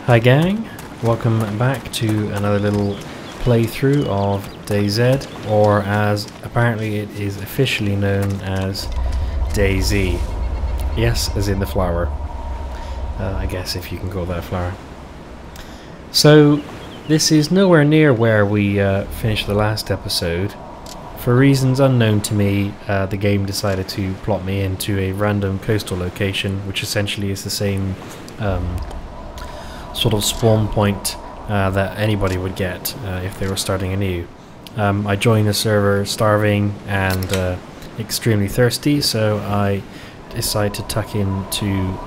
Hi gang, welcome back to another little playthrough of DayZ, or as apparently it is officially known as DayZ. Yes, as in the flower. I guess if you can call that a flower. So this is nowhere near where we finished the last episode. For reasons unknown to me, the game decided to plot me into a random coastal location, which essentially is the same sort of spawn point that anybody would get if they were starting anew. I joined the server starving and extremely thirsty, so I decided to tuck into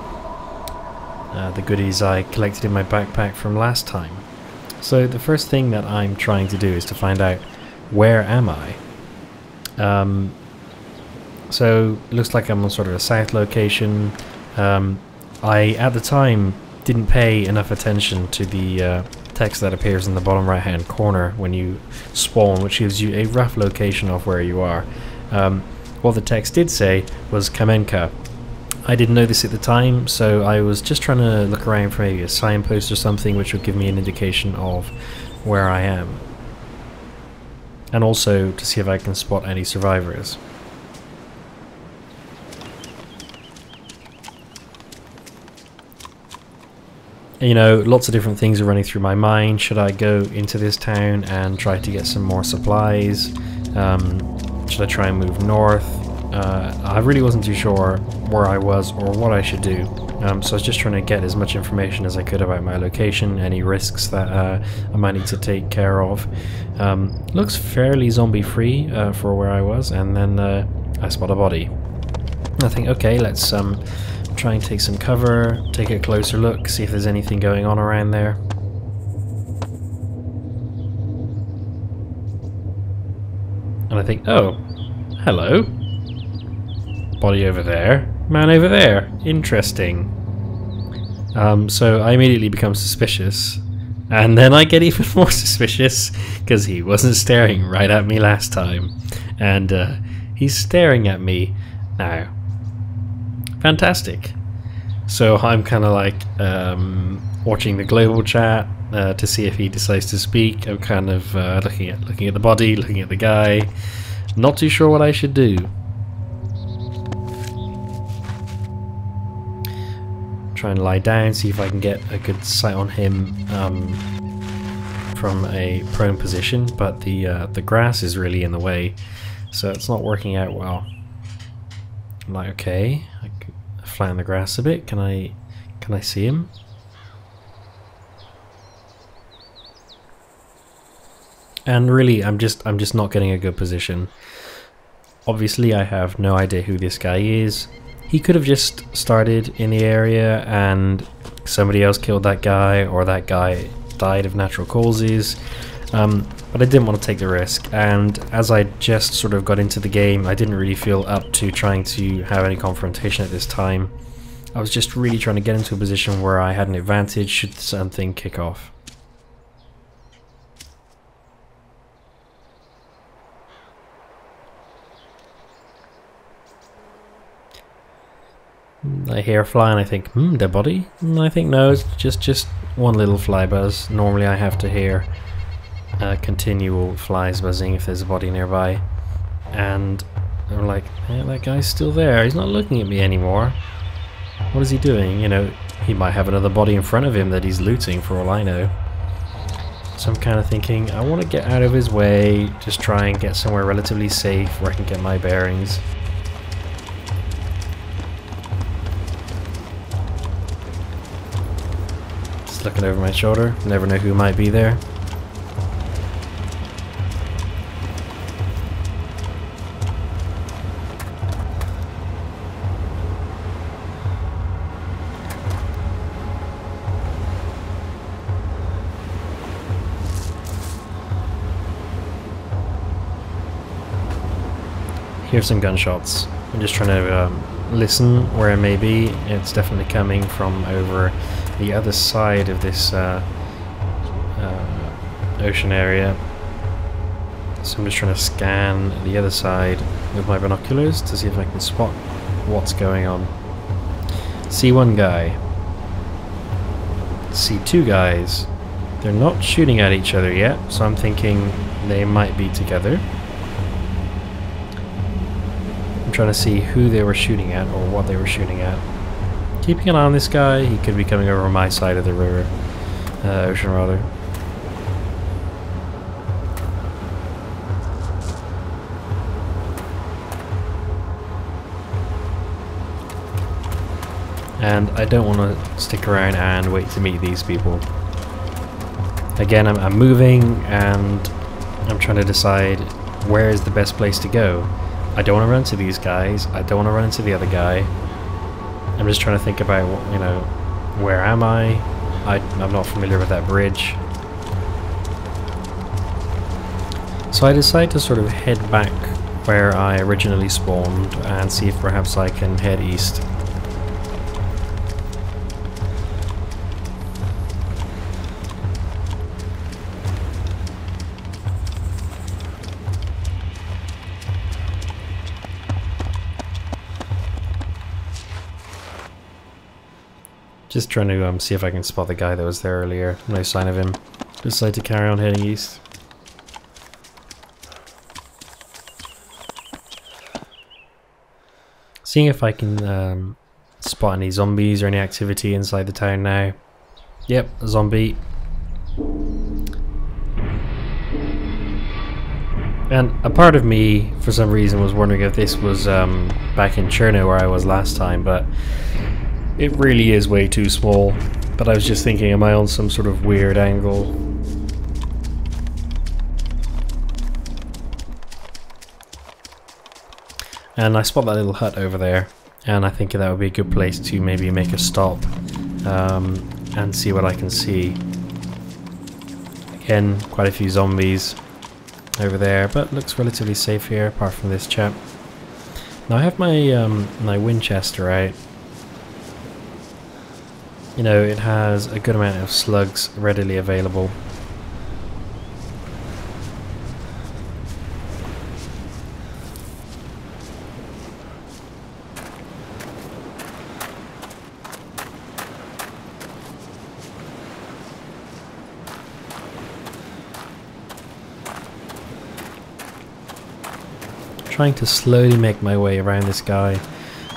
the goodies I collected in my backpack from last time. So the first thing that I'm trying to do is to find out, where am I? So it looks like I'm on sort of a south location. I at the time didn't pay enough attention to the text that appears in the bottom right hand corner when you spawn, which gives you a rough location of where you are. What the text did say was Kamenka. I didn't know this at the time, so I was just trying to look around for maybe a signpost or something which would give me an indication of where I am, and also to see if I can spot any survivors. You know, lots of different things are running through my mind. Should I go into this town and try to get some more supplies? Should I try and move north? I really wasn't too sure where I was or what I should do. So I was just trying to get as much information as I could about my location, any risks that I might need to take care of. Looks fairly zombie free for where I was, and then I spot a body. I think, okay, let's try and take some cover, take a closer look, see if there's anything going on around there. And I think, oh, hello. Body over there, man over there, interesting. So I immediately become suspicious, and then I get even more suspicious because he wasn't staring right at me last time, and he's staring at me now. Fantastic. So I'm kind of like watching the global chat to see if he decides to speak. I'm kind of looking at the body, looking at the guy, not too sure what I should do. Try and lie down, see if I can get a good sight on him from a prone position, but the grass is really in the way, so it's not working out well. I'm like, okay, I can flatten the grass a bit. Can I see him? And really, I'm just not getting a good position. Obviously, I have no idea who this guy is. He could have just started in the area and somebody else killed that guy, or that guy died of natural causes. But I didn't want to take the risk, and as I just sort of got into the game, I didn't really feel up to trying to have any confrontation at this time. I was just really trying to get into a position where I had an advantage should something kick off. I hear a fly and I think, dead body? I think no, it's just one little fly buzz. Normally I have to hear continual flies buzzing if there's a body nearby. And I'm like, yeah, that guy's still there. He's not looking at me anymore. What is he doing? You know, he might have another body in front of him that he's looting for all I know. So I'm kind of thinking, I want to get out of his way, just try and get somewhere relatively safe where I can get my bearings. Looking over my shoulder, never know who might be there. Hear some gunshots. I'm just trying to listen where it may be. It's definitely coming from over the other side of this ocean area. So I'm just trying to scan the other side with my binoculars to see if I can spot what's going on. See one guy. See two guys. They're not shooting at each other yet, so I'm thinking they might be together. I'm trying to see who they were shooting at or what they were shooting at. Keeping an eye on this guy, he could be coming over my side of the river, ocean rather. And I don't want to stick around and wait to meet these people. Again, I'm moving and I'm trying to decide where is the best place to go. I don't want to run into these guys. I don't want to run into the other guy. I'm just trying to think about, you know, where am I? I'm not familiar with that bridge. So I decide to sort of head back where I originally spawned and see if perhaps I can head east. Just trying to see if I can spot the guy that was there earlier. No sign of him. Decide to carry on heading east. Seeing if I can spot any zombies or any activity inside the town now. Yep, a zombie. And a part of me, for some reason, was wondering if this was back in Cherno where I was last time, but it really is way too small. But I was just thinking, am I on some sort of weird angle? And I spot that little hut over there, and I think that would be a good place to maybe make a stop and see what I can see. Again, quite a few zombies over there, but looks relatively safe here, apart from this chap. Now I have my my Winchester out. You know, it has a good amount of slugs readily available. Trying to slowly make my way around this guy.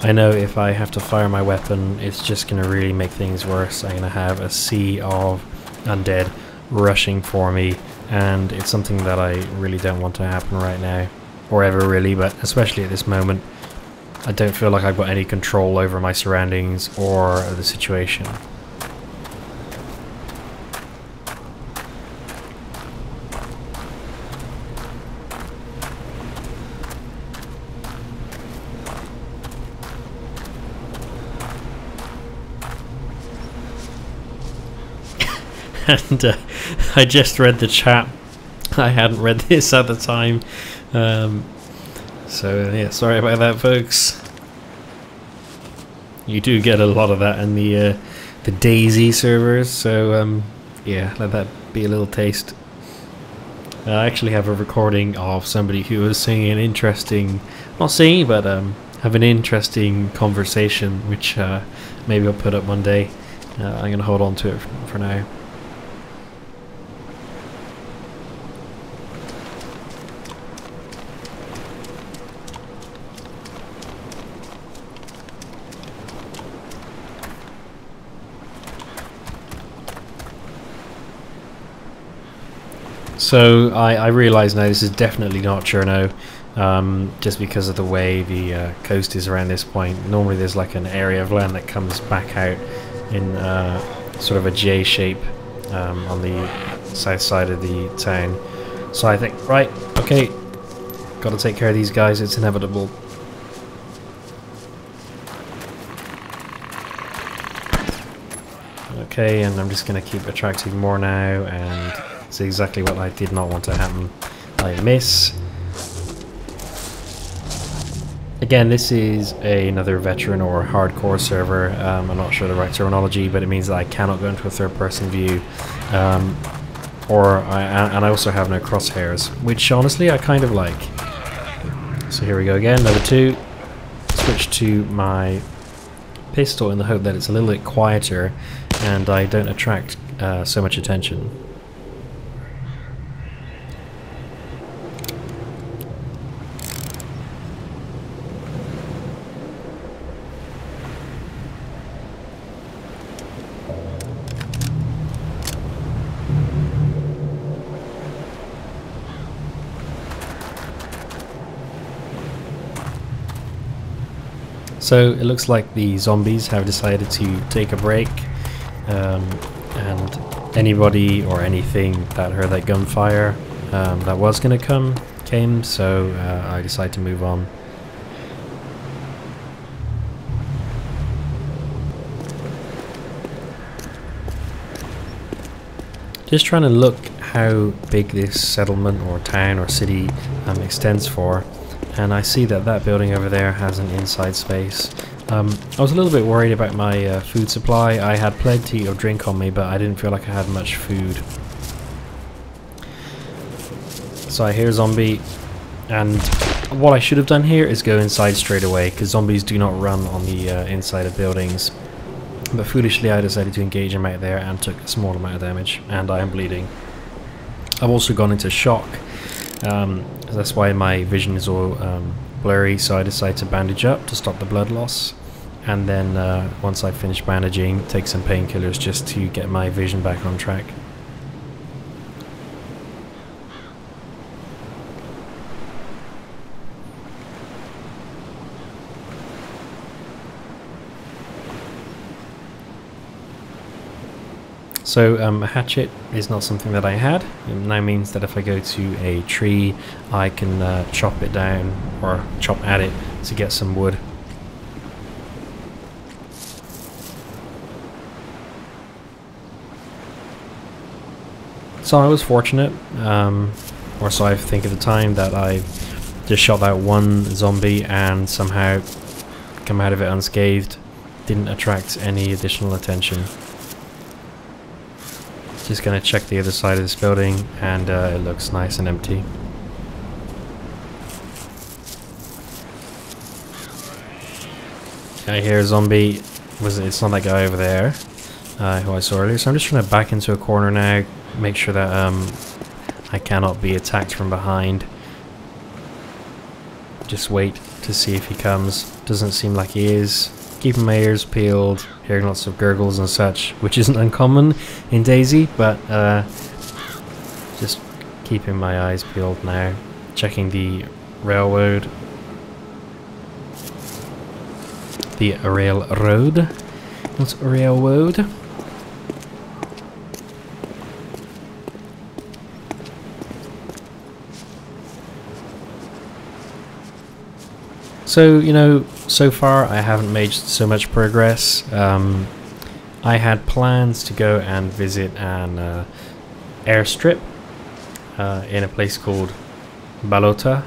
I know if I have to fire my weapon, it's just going to really make things worse. I'm going to have a sea of undead rushing for me, and it's something that I really don't want to happen right now, or ever really, but especially at this moment. I don't feel like I've got any control over my surroundings or the situation. And I just read the chat. I hadn't read this at the time, so yeah, sorry about that, folks. You do get a lot of that in the DayZ servers, so yeah, let that be a little taste. I actually have a recording of somebody who was singing an interesting, not singing, but have an interesting conversation, which maybe I'll put up one day. I'm going to hold on to it for now. So I realise now this is definitely not Cherno, just because of the way the coast is around this point. Normally there's like an area of land that comes back out in sort of a J shape on the south side of the town. So I think, right, okay, got to take care of these guys, it's inevitable. Okay, and I'm just going to keep attracting more now, and it's exactly what I did not want to happen. I miss. Again, this is another veteran or hardcore server. I'm not sure the right terminology, but it means that I cannot go into a third-person view. and I also have no crosshairs, which honestly I kind of like. So here we go again, number 2. Switch to my pistol in the hope that it's a little bit quieter and I don't attract so much attention. So it looks like the zombies have decided to take a break, and anybody or anything that heard that gunfire that was going to come came, so I decided to move on. Just trying to look how big this settlement or town or city extends for. And I see that that building over there has an inside space. I was a little bit worried about my food supply. I had plenty of drink on me, but I didn't feel like I had much food. So I hear a zombie, and what I should have done here is go inside straight away, because zombies do not run on the inside of buildings. But foolishly I decided to engage him out there and took a small amount of damage, and I am bleeding. I've also gone into shock. That's why my vision is all blurry, so I decided to bandage up to stop the blood loss, and then once I finish bandaging, take some painkillers just to get my vision back on track. So a hatchet is not something that I had. It now means that if I go to a tree, I can chop it down or chop at it to get some wood. So I was fortunate, or so I think at the time, that I just shot that one zombie and somehow come out of it unscathed. Didn't attract any additional attention. Just gonna check the other side of this building, and it looks nice and empty. I hear a zombie. It's not that guy over there who I saw earlier, so I'm just trying to back into a corner now, make sure that I cannot be attacked from behind. Just wait to see if he comes. Doesn't seem like he is. Keeping my ears peeled, hearing lots of gurgles and such, which isn't uncommon in DayZ, but just keeping my eyes peeled now. Checking the railroad. The railroad. What's railroad? So, you know, so far I haven't made so much progress. I had plans to go and visit an airstrip in a place called Balota,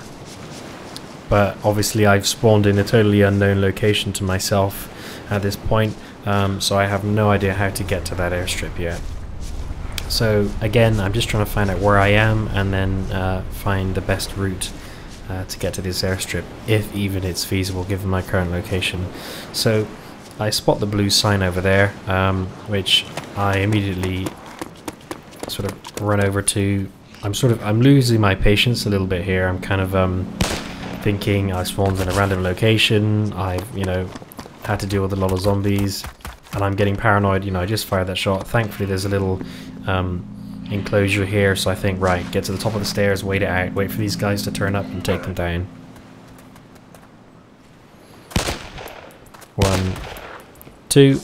but obviously I've spawned in a totally unknown location to myself at this point, so I have no idea how to get to that airstrip yet. So again, I'm just trying to find out where I am and then find the best route to get to this airstrip, if even it's feasible given my current location. So I spot the blue sign over there, which I immediately sort of run over to. I'm losing my patience a little bit here. I'm kind of thinking I spawned in a random location. I've, you know, had to deal with a lot of zombies, and I'm getting paranoid. You know, I just fired that shot. Thankfully there's a little enclosure here, so I think, right, get to the top of the stairs, wait it out, wait for these guys to turn up and take them down. 1, 2.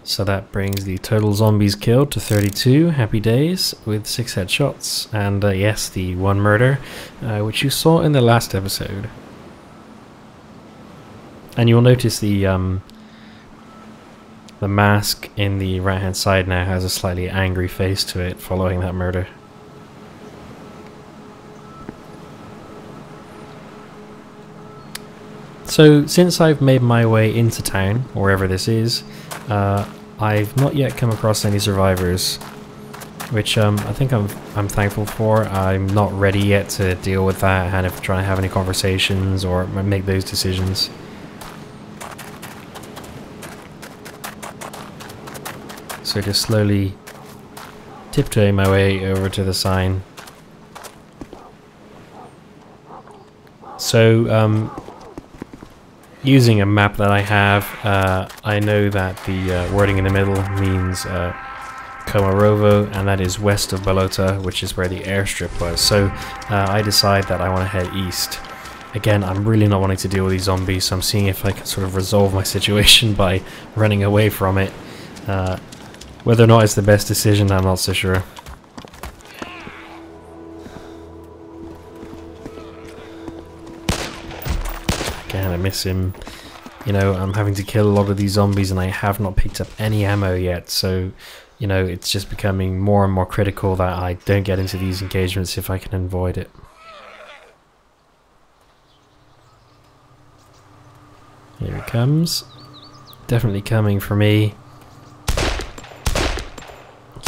So that brings the total zombies killed to 32. Happy days, with 6 headshots, and yes, the 1 murder, which you saw in the last episode. And you'll notice the mask in the right hand side now has a slightly angry face to it following that murder. So since I've made my way into town, wherever this is, I've not yet come across any survivors. which I think I'm thankful for. I'm not ready yet to deal with that and if trying to have any conversations or make those decisions. So just slowly tiptoeing my way over to the sign. So using a map that I have, I know that the wording in the middle means Komarovo, and that is west of Balota, which is where the airstrip was. So I decide that I want to head east. Again, I'm really not wanting to deal with these zombies, so I'm seeing if I can sort of resolve my situation by running away from it. Whether or not it's the best decision, I'm not so sure. Again, I miss him. You know, I'm having to kill a lot of these zombies and I have not picked up any ammo yet, so, you know, it's just becoming more and more critical that I don't get into these engagements if I can avoid it. Here he comes. Definitely coming for me.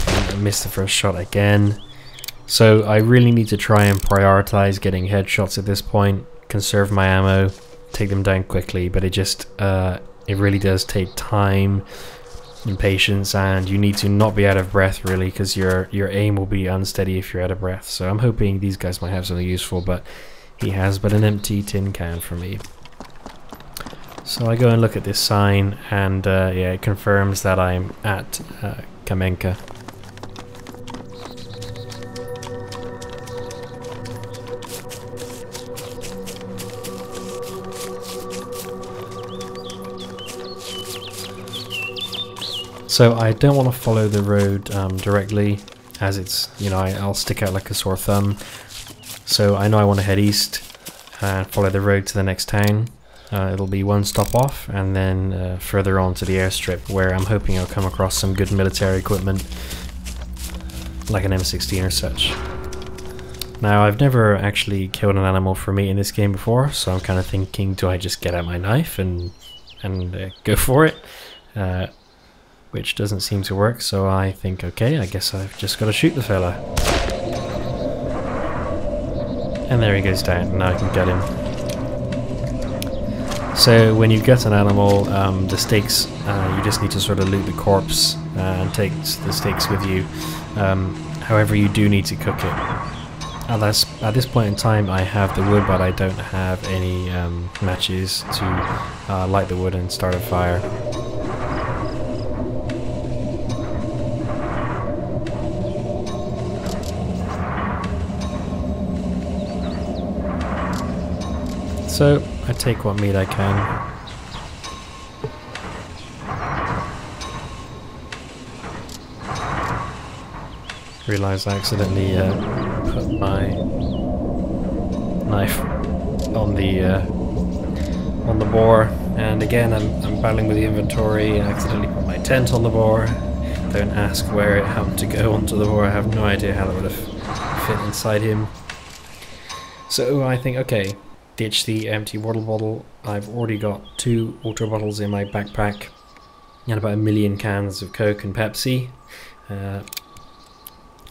I missed the first shot again. So I really need to try and prioritize getting headshots at this point, conserve my ammo, take them down quickly, but it really does take time and patience, and you need to not be out of breath really, because your aim will be unsteady if you're out of breath. So I'm hoping these guys might have something useful, but he has but an empty tin can for me. So I go and look at this sign, and yeah, it confirms that I'm at Kamenka. So I don't want to follow the road directly, as it's, you know, I'll stick out like a sore thumb. So I know I want to head east and follow the road to the next town. It'll be one stop off, and then further on to the airstrip, where I'm hoping I'll come across some good military equipment, like an M16 or such. Now, I've never actually killed an animal for meat in this game before, so I'm kind of thinking, do I just get out my knife and go for it? Which doesn't seem to work, so I think, okay, I guess I've just got to shoot the fella. And there he goes down, and now I can get him. So when you gut an animal, the steaks, you just need to sort of loot the corpse and take the steaks with you. However, you do need to cook it. At this point in time I have the wood, but I don't have any matches to light the wood and start a fire. So I take what meat I can. Realise I accidentally put my knife on the boar, and again I'm battling with the inventory. I accidentally put my tent on the boar. Don't ask where it happened to go onto the boar. I have no idea how it would have fit inside him. So I think, okay, ditch the empty water bottle. I've already got 2 water bottles in my backpack and about 1 million cans of Coke and Pepsi.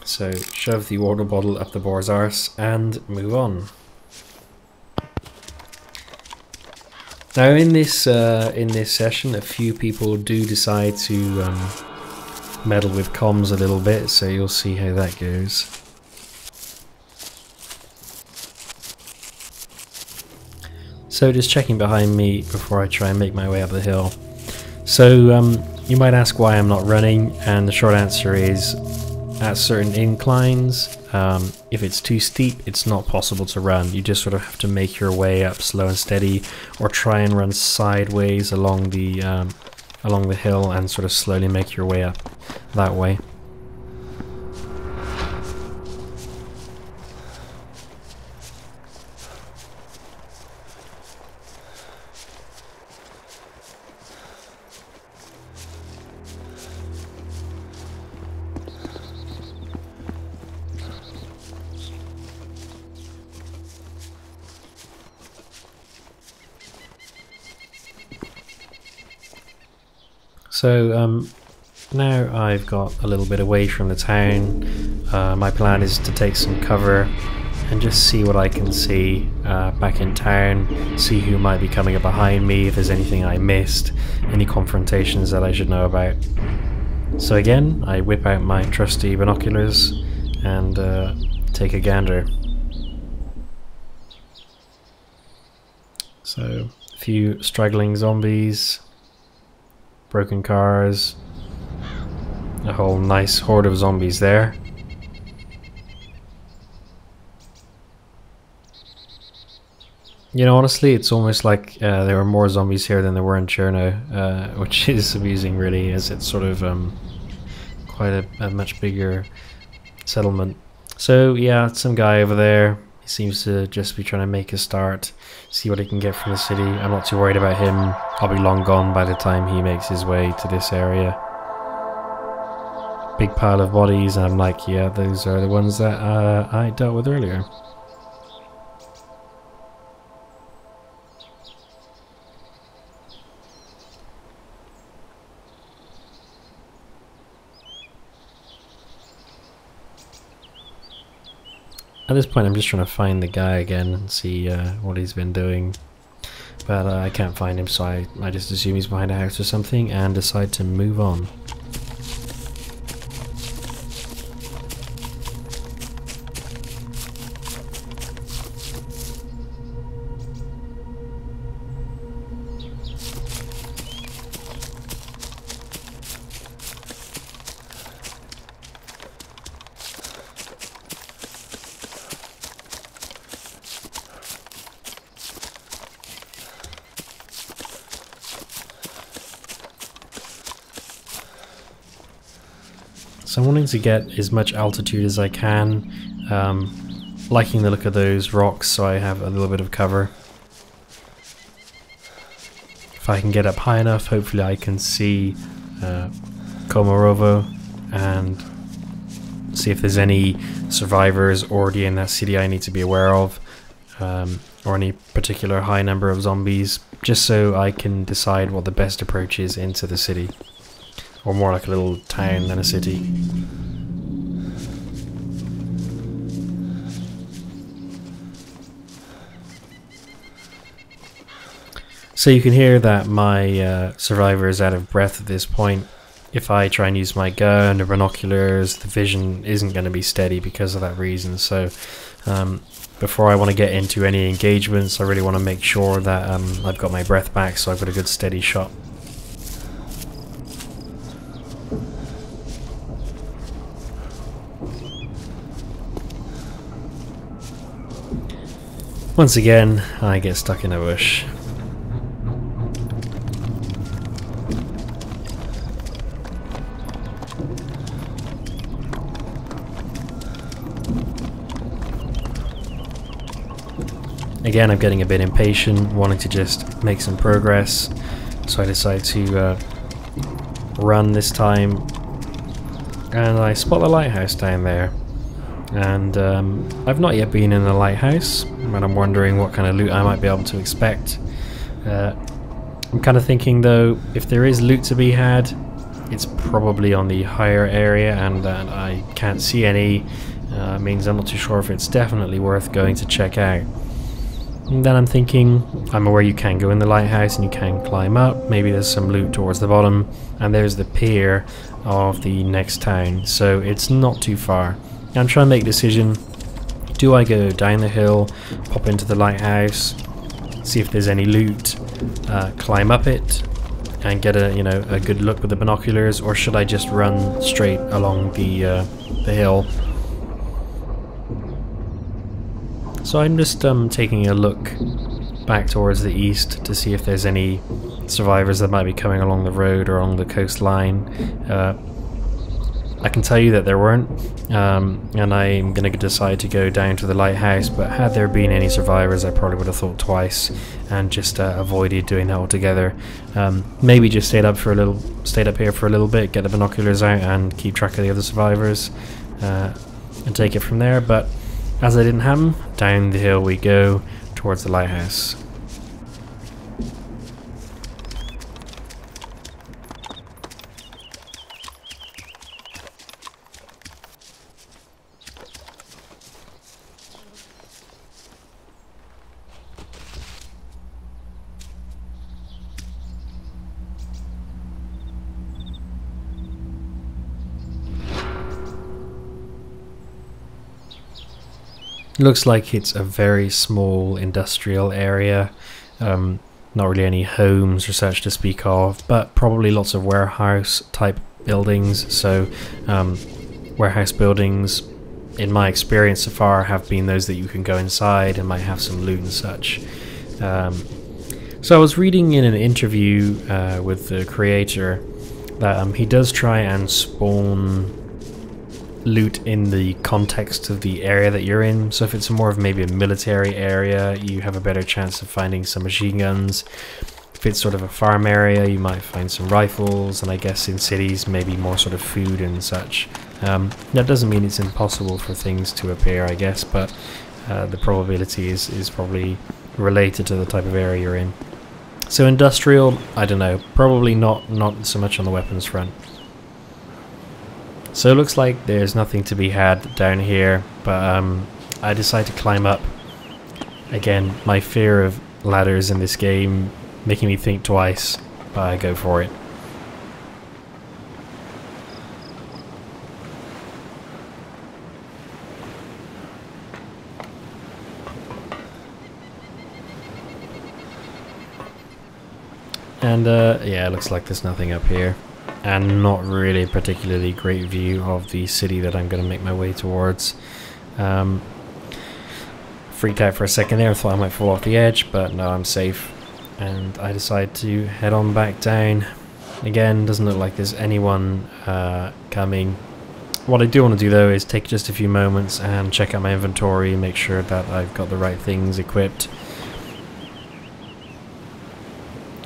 So shove the water bottle up the boar's arse and move on. Now in this session, a few people do decide to meddle with comms a little bit, so you'll see how that goes. So just checking behind me before I try and make my way up the hill. So you might ask why I'm not running, and the short answer is, at certain inclines, if it's too steep, it's not possible to run. You just sort of have to make your way up slow and steady, or try and run sideways along the hill and sort of slowly make your way up that way. So now I've got a little bit away from the town. My plan is to take some cover and just see what I can see back in town, see who might be coming up behind me, if there's anything I missed, any confrontations that I should know about. So again, I whip out my trusty binoculars and take a gander. So, a few straggling zombies, broken cars, a whole nice horde of zombies there. You know, honestly, it's almost like there are more zombies here than there were in Cherno, which is amusing really, as it's sort of quite a much bigger settlement. So yeah, some guy over there, he seems to just be trying to make a start, see what he can get from the city. I'm not too worried about him, I'll be long gone by the time he makes his way to this area. Big pile of bodies, and I'm like, yeah, those are the ones that I dealt with earlier. At this point I'm just trying to find the guy again and see what he's been doing, but I can't find him, so I just assume he's behind a house or something and decide to move on. So I'm wanting to get as much altitude as I can, liking the look of those rocks so I have a little bit of cover. If I can get up high enough, hopefully I can see Komorovo and see if there's any survivors already in that city I need to be aware of, or any particular high number of zombies, just so I can decide what the best approach is into the city. Or more like a little town than a city. So you can hear that my survivor is out of breath at this point. If I try and use my gun or binoculars, the vision isn't going to be steady because of that reason. So before I want to get into any engagements, I really want to make sure that I've got my breath back so I've got a good steady shot. Once again, I get stuck in a bush. Again, I'm getting a bit impatient, wanting to just make some progress, so I decide to run this time, and I spot the lighthouse down there. And I've not yet been in the lighthouse, and I'm wondering what kind of loot I might be able to expect. I'm kind of thinking though, if there is loot to be had, it's probably on the higher area, and I can't see any. Means I'm not too sure if it's definitely worth going to check out. And then I'm thinking, I'm aware you can go in the lighthouse and you can climb up, maybe there's some loot towards the bottom, and there's the pier of the next town, so it's not too far. I'm trying to make a decision. Do I go down the hill, pop into the lighthouse, see if there's any loot, climb up it, and get a good look with the binoculars, or should I just run straight along the hill? So I'm just taking a look back towards the east to see if there's any survivors that might be coming along the road or along the coastline. I can tell you that there weren't, and I'm going to decide to go down to the lighthouse, but had there been any survivors I probably would have thought twice and just avoided doing that altogether. Maybe just stayed up here for a little bit, get the binoculars out and keep track of the other survivors and take it from there, but as that didn't happen, down the hill we go towards the lighthouse. Looks like it's a very small industrial area. Not really any homes or such to speak of, but probably lots of warehouse type buildings. So warehouse buildings, in my experience so far, have been those that you can go inside and might have some loot and such. So I was reading in an interview with the creator that he does try and spawn loot in the context of the area that you're in. So if it's more of maybe a military area, you have a better chance of finding some machine guns. If it's sort of a farm area, you might find some rifles, and I guess in cities maybe more sort of food and such. That doesn't mean it's impossible for things to appear, I guess, but the probability is probably related to the type of area you're in. So industrial, I don't know, probably not so much on the weapons front. So it looks like there's nothing to be had down here, but I decide to climb up. Again, my fear of ladders in this game making me think twice, but I go for it. And yeah, it looks like there's nothing up here. And not really a particularly great view of the city that I'm going to make my way towards. Freaked out for a second there, thought I might fall off the edge, but no, I'm safe. And I decide to head on back down. Again, doesn't look like there's anyone coming. What I do want to do though is take just a few moments and check out my inventory, make sure that I've got the right things equipped.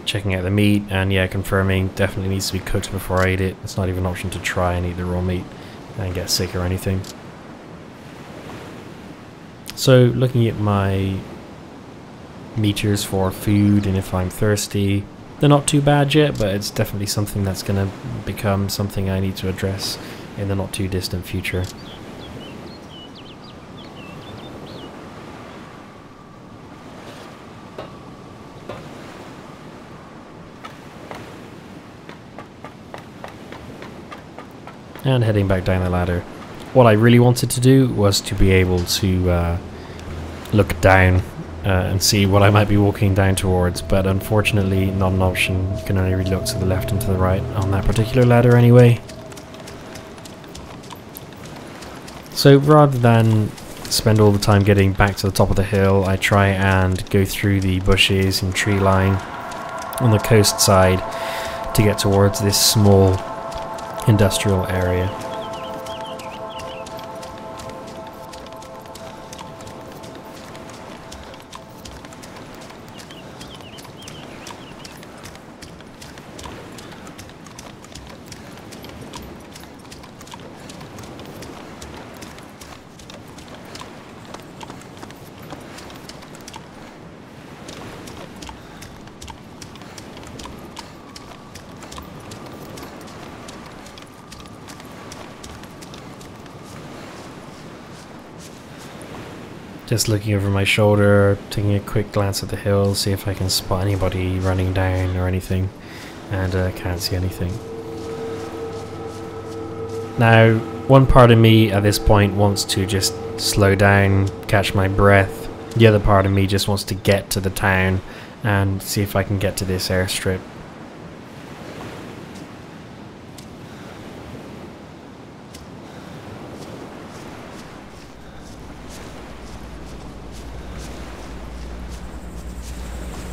Checking out the meat, and yeah, confirming definitely needs to be cooked before I eat it. It's not even an option to try and eat the raw meat and get sick or anything. So looking at my meters for food and if I'm thirsty, they're not too bad yet, but it's definitely something that's going to become something I need to address in the not too distant future. And heading back down the ladder. What I really wanted to do was to be able to look down and see what I might be walking down towards, but unfortunately not an option. You can only really look to the left and to the right on that particular ladder anyway. So rather than spend all the time getting back to the top of the hill, I try and go through the bushes and tree line on the coast side to get towards this small industrial area. Just looking over my shoulder, taking a quick glance at the hill, see if I can spot anybody running down or anything, and can't see anything. Now, one part of me at this point wants to just slow down, catch my breath. The other part of me just wants to get to the town and see if I can get to this airstrip.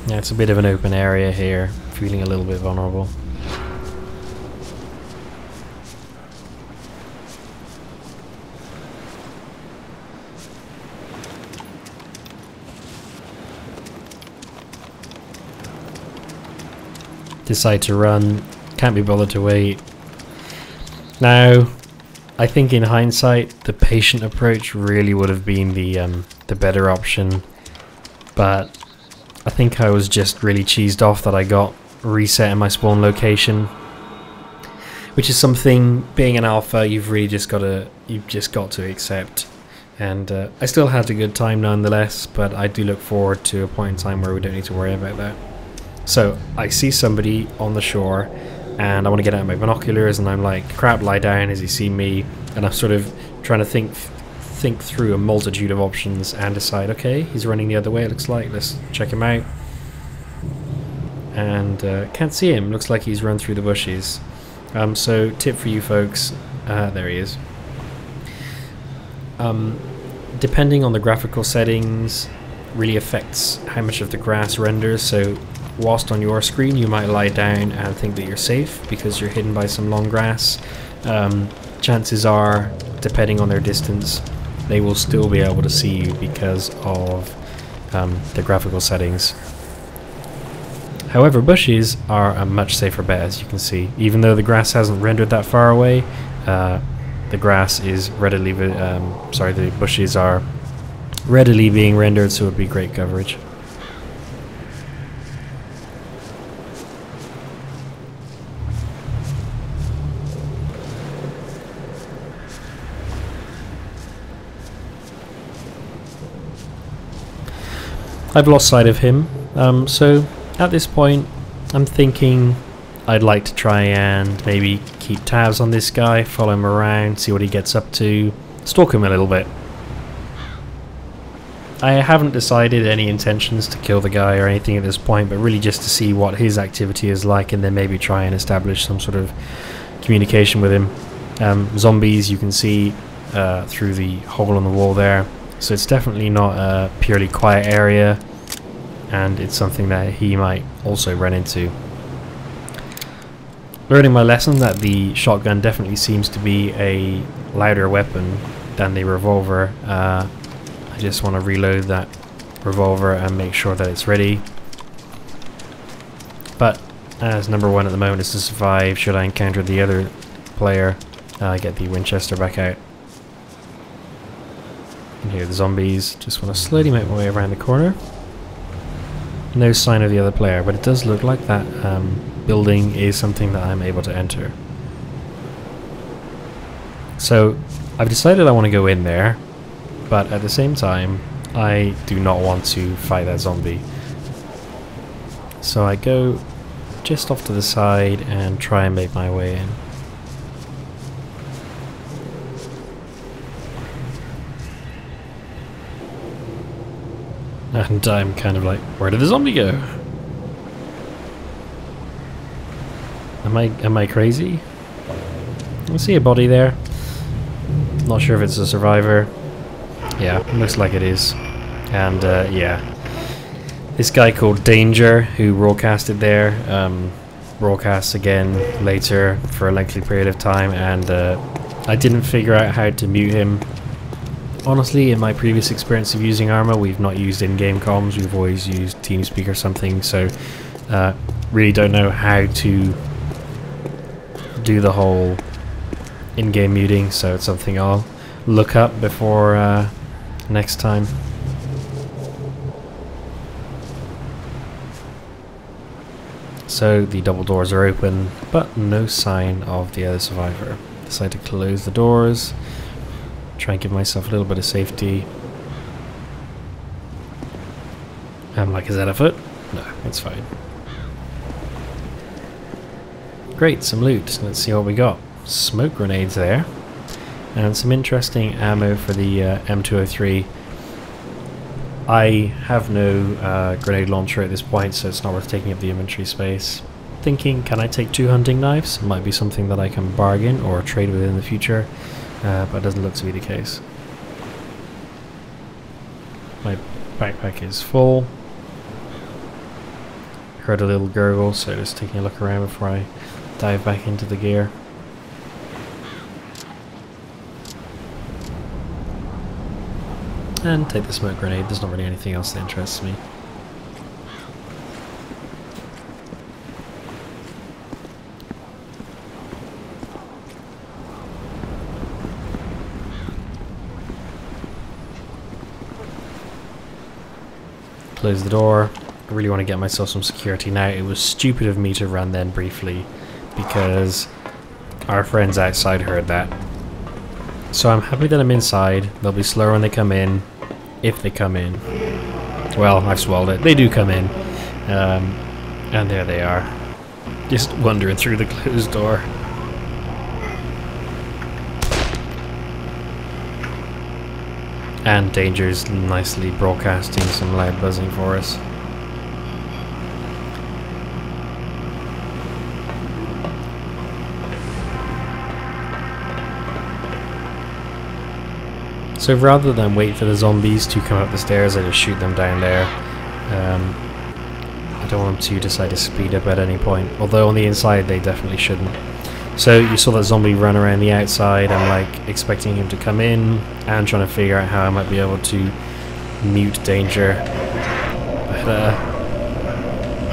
Yeah, it's a bit of an open area here, feeling a little bit vulnerable. Decide to run, can't be bothered to wait. Now, I think in hindsight, the patient approach really would have been the better option, but I think I was just really cheesed off that I got reset in my spawn location, which is something, being an alpha, you've just got to accept. And I still had a good time nonetheless, but I do look forward to a point in time where we don't need to worry about that. So I see somebody on the shore, and I want to get out my binoculars, and I'm like, crap, lie down. Has he seen me? And I'm sort of trying to think think through a multitude of options and decide, okay, he's running the other way, it looks like, let's check him out. And can't see him, looks like he's run through the bushes. So tip for you folks, there he is. Depending on the graphical settings really affects how much of the grass renders. So whilst on your screen you might lie down and think that you're safe because you're hidden by some long grass, chances are, depending on their distance, they will still be able to see you because of the graphical settings. However, bushes are a much safer bet, as you can see. Even though the grass hasn't rendered that far away, the grass is readily, the bushes are readily being rendered, so it would be great coverage. I've lost sight of him, so at this point I'm thinking I'd like to try and maybe keep tabs on this guy, follow him around, see what he gets up to, stalk him a little bit. I haven't decided any intentions to kill the guy or anything at this point, but really just to see what his activity is like and then maybe try and establish some sort of communication with him. Zombies you can see through the hole in the wall there, so it's definitely not a purely quiet area, and it's something that he might also run into. Learning my lesson that the shotgun definitely seems to be a louder weapon than the revolver. I just want to reload that revolver and make sure that it's ready. But as number one at the moment is to survive should I encounter the other player, get the Winchester back out. And here are the zombies. Just want to slowly make my way around the corner. No sign of the other player, but it does look like that building is something that I'm able to enter. So I've decided I want to go in there, but at the same time I do not want to fight that zombie. So I go just off to the side and try and make my way in. And I'm kind of like, where did the zombie go? Am I crazy? I see a body there. Not sure if it's a survivor. Yeah, looks like it is. And yeah, this guy called Danger, who broadcasted there, broadcasts again later for a lengthy period of time, and I didn't figure out how to mute him. Honestly, in my previous experience of using Arma, we've not used in-game comms, we've always used TeamSpeak or something, so really don't know how to do the whole in-game muting, so it's something I'll look up before next time. So the double doors are open, but no sign of the other survivor. Decide to close the doors. Try and give myself a little bit of safety. I'm like, is that a foot? No, it's fine. Great, some loot. Let's see what we got. Smoke grenades there. And some interesting ammo for the M203. I have no grenade launcher at this point, so it's not worth taking up the inventory space. Thinking, can I take 2 hunting knives? Might be something that I can bargain or trade with in the future. But it doesn't look to be the case. My backpack is full. Heard a little gurgle, so just taking a look around before I dive back into the gear. And take the smoke grenade. There's not really anything else that interests me. Close the door. I really want to get myself some security now. It was stupid of me to run then briefly because our friends outside heard that. So I'm happy that I'm inside. They'll be slower when they come in, if they come in. Well, I've swallowed it. They do come in. And there they are. Just wandering through the closed door. And Danger's nicely broadcasting some loud buzzing for us. So rather than wait for the zombies to come up the stairs, I just shoot them down there. I don't want them to decide to speed up at any point, although on the inside they definitely shouldn't. So you saw that zombie run around the outside. I'm like expecting him to come in and trying to figure out how I might be able to mute Danger. But,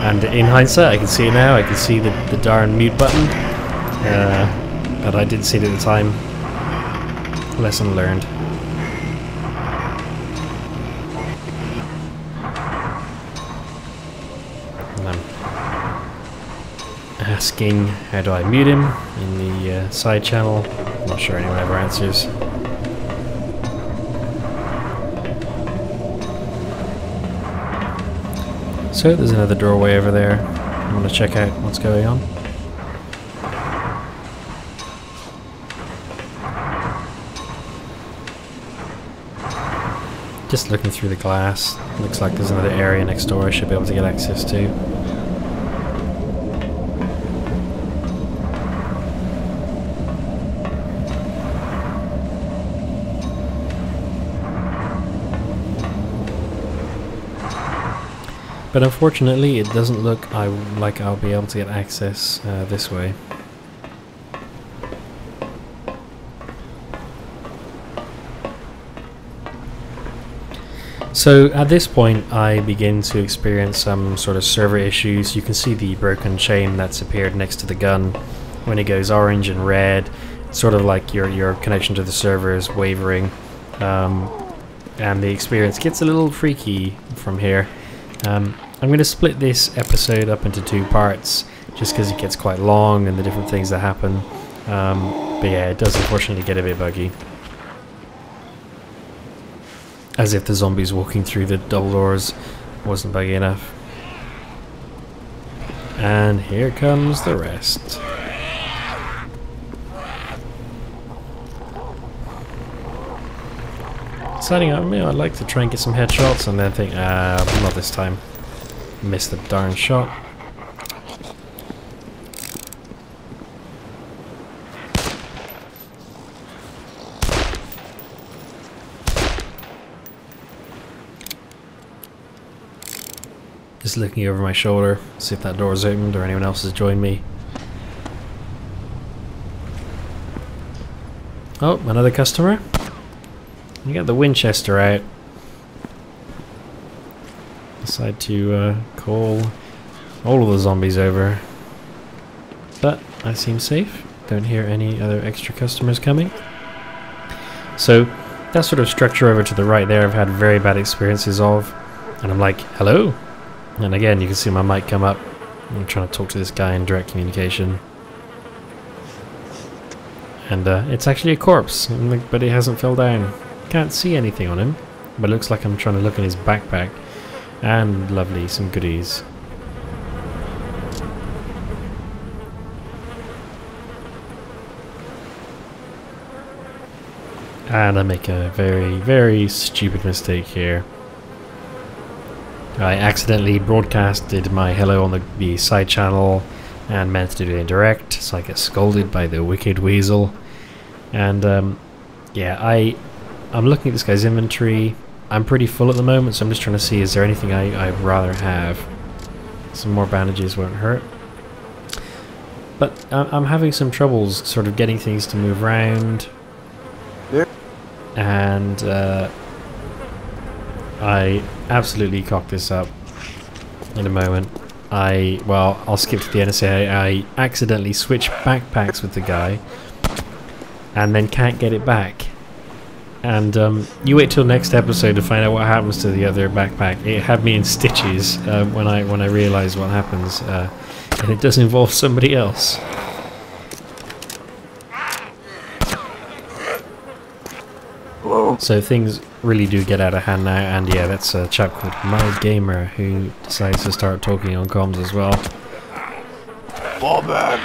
and in hindsight I can see it now, I can see the darn mute button. But I didn't see it at the time. Lesson learned. And I'm asking how do I mute him in the side channel. I'm not sure anyone ever answers. So there's another doorway over there. I want to check out what's going on. Just looking through the glass. Looks like there's another area next door I should be able to get access to. But unfortunately it doesn't look like I'll be able to get access this way. So at this point I begin to experience some sort of server issues. You can see the broken chain that's appeared next to the gun. When it goes orange and red, it's sort of like your connection to the server is wavering. And the experience gets a little freaky from here. I'm going to split this episode up into 2 parts just because it gets quite long and the different things that happen. But yeah, it does unfortunately get a bit buggy. As if the zombies walking through the double doors wasn't buggy enough. And here comes the rest. Deciding I'd like to try and get some headshots and then think, not this time. Missed the darn shot. Just looking over my shoulder, see if that door's opened or anyone else has joined me. Oh, another customer. You got the Winchester out. Decide to call all of the zombies over. But I seem safe. Don't hear any other extra customers coming. So that sort of structure over to the right there I've had very bad experiences of. And I'm like, hello? And again, you can see my mic come up. I'm trying to talk to this guy in direct communication. And it's actually a corpse, but it hasn't fell down. Can't see anything on him, but it looks like I'm trying to look in his backpack. And lovely, some goodies. And I make a very, very stupid mistake here. I accidentally broadcasted my hello on the side channel and meant to do it in direct, so I get scolded by the wicked weasel. And yeah, I'm looking at this guy's inventory. I'm pretty full at the moment, so I'm just trying to see is there anything I'd rather have. Some more bandages won't hurt. But I'm having some troubles sort of getting things to move around. Yeah. And I absolutely cocked this up in a moment. I'll skip to the end and say I accidentally switched backpacks with the guy and then can't get it back. And you wait till next episode to find out what happens to the other backpack. It had me in stitches when I realised what happens, and it does involve somebody else. Hello. So things really do get out of hand now, and yeah, that's a chap called Mild Gamer who decides to start talking on comms as well. Fall back.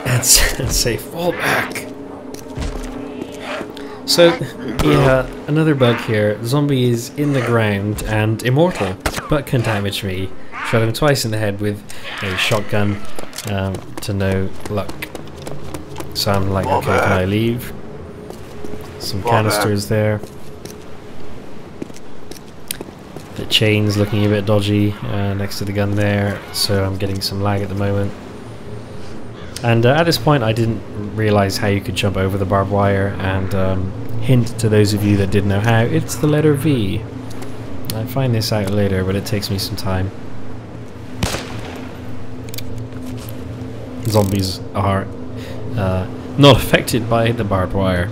And say fall back. So, yeah, another bug here. Zombie is in the ground and immortal, but can damage me. Shot him twice in the head with a shotgun to no luck. So I'm like, okay, can I leave? Some canisters there. The chain's looking a bit dodgy next to the gun there, so I'm getting some lag at the moment. And at this point I didn't realise how you could jump over the barbed wire, and hint to those of you that didn't know how, it's the letter V. I find this out later, but it takes me some time. Zombies are not affected by the barbed wire.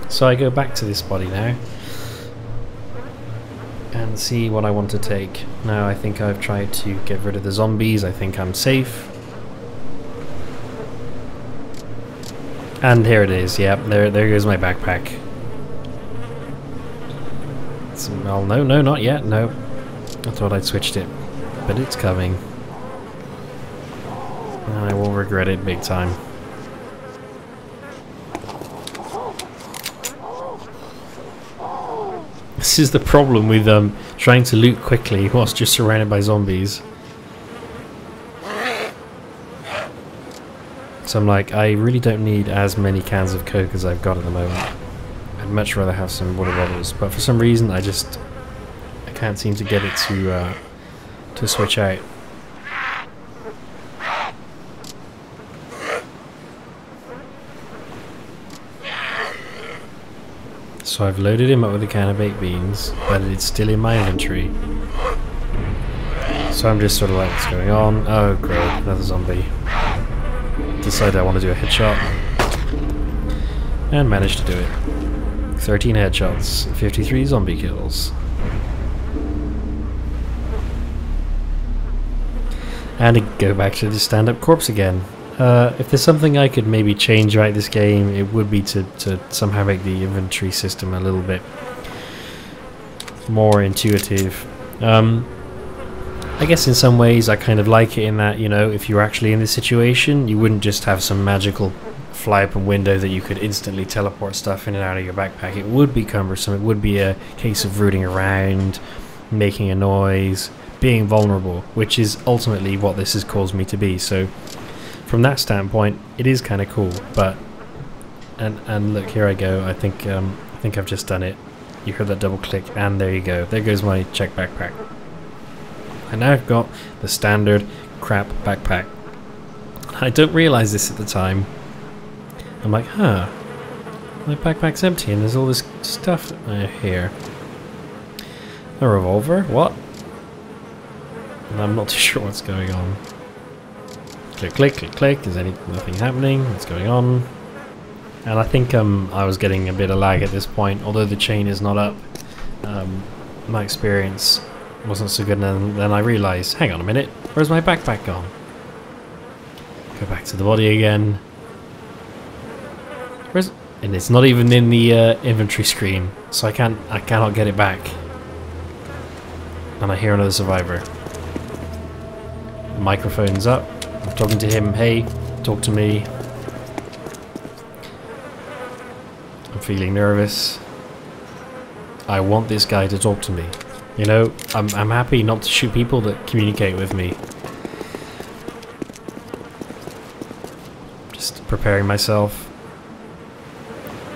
So I go back to this body now and see what I want to take. Now I think I've tried to get rid of the zombies, I think I'm safe. And here it is, yep, there goes my backpack. Well, no, not yet, no. I thought I'd switched it, but it's coming. And I will regret it big time. This is the problem with trying to loot quickly whilst you're surrounded by zombies. So I'm like, I really don't need as many cans of Coke as I've got at the moment. I'd much rather have some water bottles, but for some reason I can't seem to get it to switch out. So I've loaded him up with a can of baked beans, but it's still in my inventory. So I'm just sort of like, what's going on? Oh great, another zombie. Decided I want to do a headshot. And managed to do it. 13 headshots, 53 zombie kills. And to go back to the stand-up corpse again. If there's something I could maybe change about this game, it would be to somehow make the inventory system a little bit more intuitive. I guess in some ways I kind of like it in that, you know, if you're actually in this situation, you wouldn't just have some magical fly open window that you could instantly teleport stuff in and out of your backpack. It would be cumbersome. It would be a case of rooting around, making a noise, being vulnerable, which is ultimately what this has caused me to be. So from that standpoint, it is kind of cool, but and look, here I go. I think I've just done it. You heard that double click, and there you go. There goes my check backpack. And now I've got the standard crap backpack. I don't realise this at the time. I'm like, huh, my backpack's empty, and there's all this stuff here. A revolver? What? And I'm not too sure what's going on. Click, click, click, click. Is nothing happening? What's going on? And I think I was getting a bit of lag at this point, although the chain is not up. My experience wasn't so good, and then I realised, hang on a minute, where's my backpack gone? Go back to the body again. And it's not even in the inventory screen, so I cannot get it back. And I hear another survivor. The microphone's up. I'm talking to him. Hey, talk to me. I'm feeling nervous. I want this guy to talk to me. You know, I'm happy not to shoot people that communicate with me. Just preparing myself.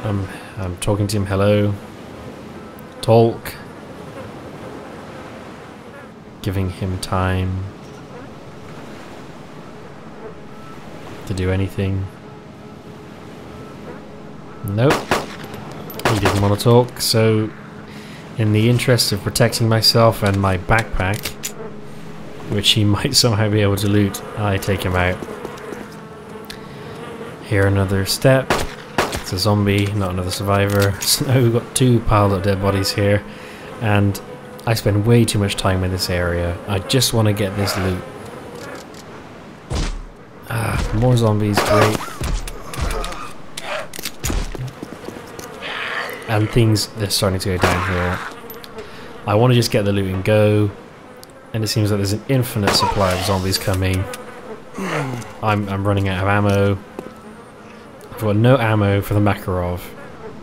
I'm talking to him. Hello. Talk. Giving him time to do anything. Nope. He didn't want to talk, so in the interest of protecting myself and my backpack, which he might somehow be able to loot, I take him out. Here another step. It's a zombie, not another survivor. So now we've got two piled up dead bodies here, and I spend way too much time in this area. I just want to get this loot. Ah, more zombies, great. And things, they're starting to go down here. I want to just get the loot and go. And it seems like there's an infinite supply of zombies coming. I'm running out of ammo. I've got no ammo for the Makarov.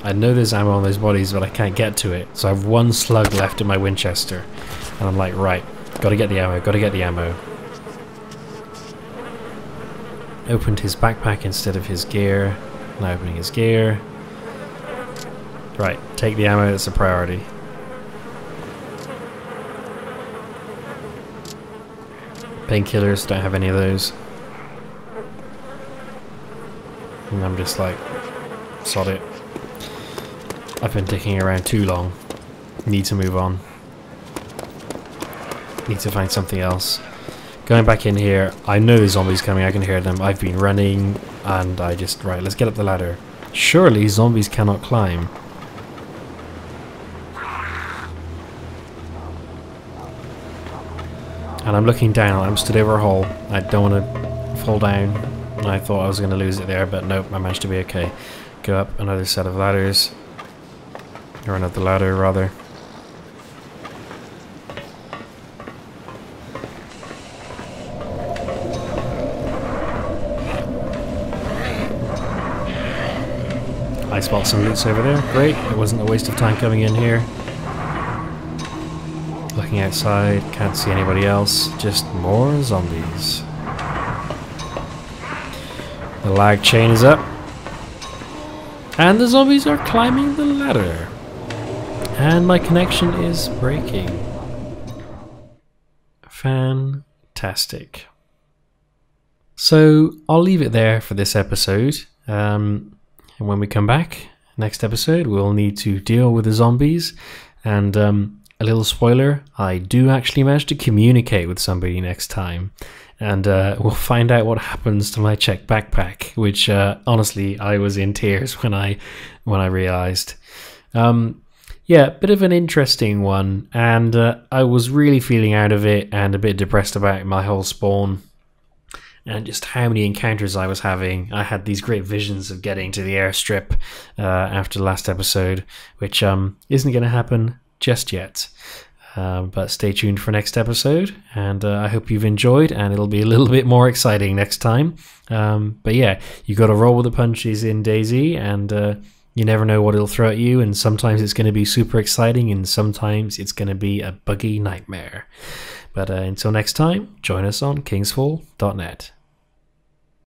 I know there's ammo on those bodies, but I can't get to it. So I have one slug left in my Winchester. And I'm like, right, gotta get the ammo, gotta get the ammo. Opened his backpack instead of his gear. Now opening his gear. Right, take the ammo, that's a priority. Painkillers, don't have any of those. And I'm just like, sod it. I've been dicking around too long. Need to move on. Need to find something else. Going back in here, I know there's zombies coming, I can hear them. I've been running and I just, right, let's get up the ladder. Surely zombies cannot climb. And I'm looking down, I'm stood over a hole. I don't want to fall down. I thought I was going to lose it there, but nope, I managed to be okay. Go up another set of ladders. Or another ladder, rather. I spot some loots over there. Great, it wasn't a waste of time coming in here. Looking outside, can't see anybody else. Just more zombies. The lag chain is up. And the zombies are climbing the ladder. And my connection is breaking. Fantastic. So I'll leave it there for this episode. And when we come back, next episode, we'll need to deal with the zombies. And a little spoiler, I do actually manage to communicate with somebody next time. And we'll find out what happens to my checked backpack, which honestly, I was in tears when I realized. Yeah, bit of an interesting one, and I was really feeling out of it and a bit depressed about my whole spawn and just how many encounters I was having. I had these great visions of getting to the airstrip after the last episode, which isn't going to happen just yet. But stay tuned for next episode, and I hope you've enjoyed, and it'll be a little bit more exciting next time. But yeah, you got to roll with the punches in DayZ, and you never know what it'll throw at you, and sometimes it's going to be super exciting, and sometimes it's going to be a buggy nightmare. But until next time, join us on kingsfall.net.